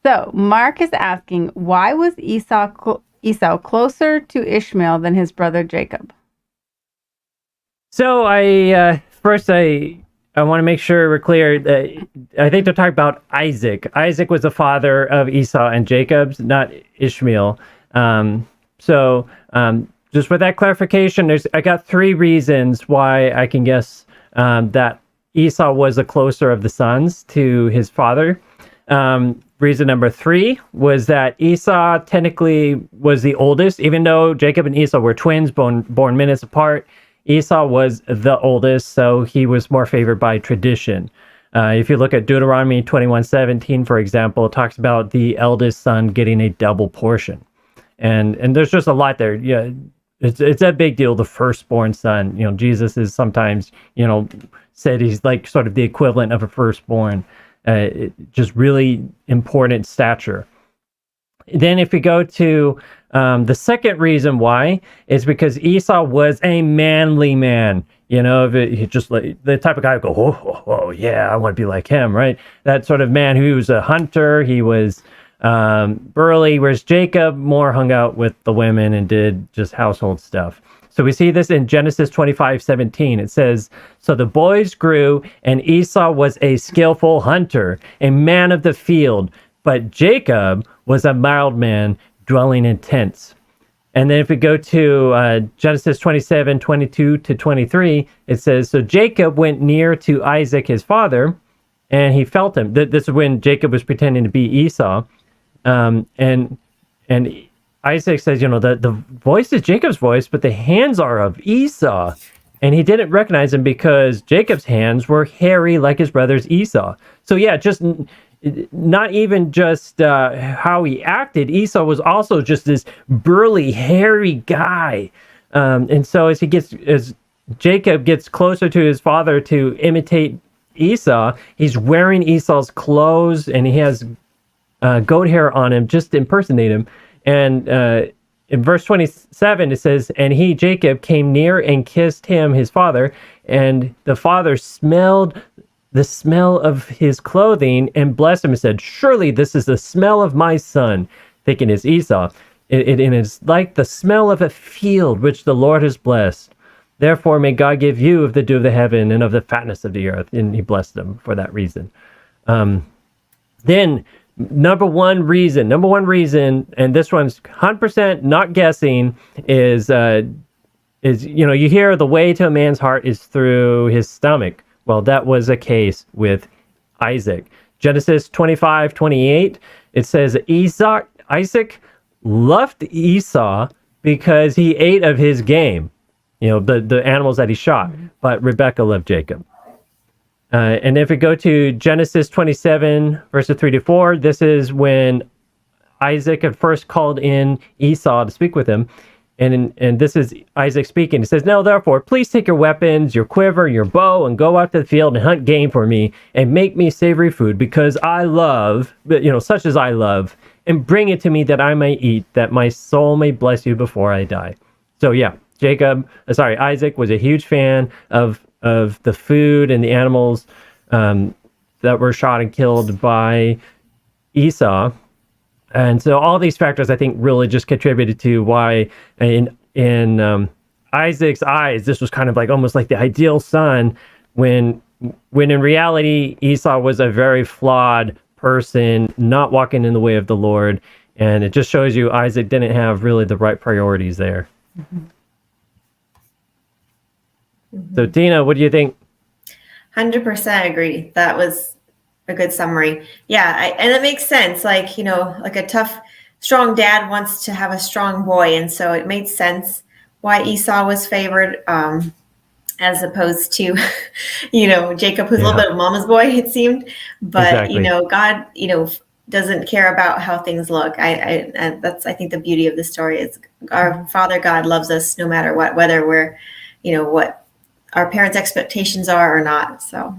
So Mark is asking, why was Esau closer to Ishmael than his brother Jacob? So I want to make sure we're clear that I think they're talking about Isaac. Isaac was the father of Esau and Jacob's, not Ishmael. So just with that clarification, I got 3 reasons why I can guess that Esau was the closer of the sons to his father. Reason number 3 was that Esau technically was the oldest, even though Jacob and Esau were twins, born minutes apart. Esau was the oldest, so he was more favored by tradition. If you look at Deuteronomy 21:17, for example, it talks about the eldest son getting a double portion. And there's just a lot there. Yeah, it's a big deal, the firstborn son. Jesus is sometimes, said he's like sort of the equivalent of a firstborn. Just really important stature. Then if we go to the second reason why is because Esau was a manly man. He just like the type of guy who go, oh, yeah, I want to be like him, right? That sort of man who was a hunter. He was burly, whereas Jacob more hung out with the women and did just household stuff. So we see this in Genesis 25:17. It says, "So the boys grew, and Esau was a skillful hunter, a man of the field, but Jacob was a mild man, dwelling in tents." And then if we go to Genesis 27:22-23, it says, "So Jacob went near to Isaac his father, and he felt him." This is when Jacob was pretending to be Esau. And Isaac says, the voice is Jacob's voice, but the hands are of Esau. And he didn't recognize him because Jacob's hands were hairy like his brother's Esau. So yeah, just not even just how he acted. Esau was also just this burly, hairy guy. And so as Jacob gets closer to his father to imitate Esau, he's wearing Esau's clothes and he has goat hair on him just to impersonate him. And in verse 27, it says, "And he, Jacob, came near and kissed him, his father, and the father smelled the smell of his clothing and blessed him and said, 'Surely this is the smell of my son,'" thinking it's Esau. It is like the smell of a field which the Lord has blessed. "Therefore may God give you of the dew of the heaven and of the fatness of the earth." And he blessed them for that reason. Then number one reason, and this one's 100% not guessing, is you hear the way to a man's heart is through his stomach. Well, that was the case with Isaac. Genesis 25:28, it says Isaac loved Esau because he ate of his game, the animals that he shot, but Rebekah loved Jacob. And if we go to Genesis 27, verses 3-4, this is when Isaac had first called in Esau to speak with him. And this is Isaac speaking. He says, "Now, therefore, please take your weapons, your quiver, your bow, and go out to the field and hunt game for me and make me savory food because I love, such as I love, and bring it to me that I may eat, that my soul may bless you before I die." So yeah, Isaac was a huge fan of the food and the animals that were shot and killed by Esau. And so all these factors, I think, really just contributed to why in Isaac's eyes, this was kind of like almost like the ideal son, when in reality, Esau was a very flawed person, not walking in the way of the Lord. And it just shows you Isaac didn't have really the right priorities there. Mm-hmm. So, Tina, what do you think? 100% agree. That was a good summary. Yeah, and it makes sense. Like a tough, strong dad wants to have a strong boy. And so it made sense why Esau was favored as opposed to, Jacob, who's a little bit of mama's boy, it seemed. But, exactly. God, doesn't care about how things look. That's, I think, the beauty of the story is our Father God loves us no matter what, whether we're, what our parents' expectations are or not. So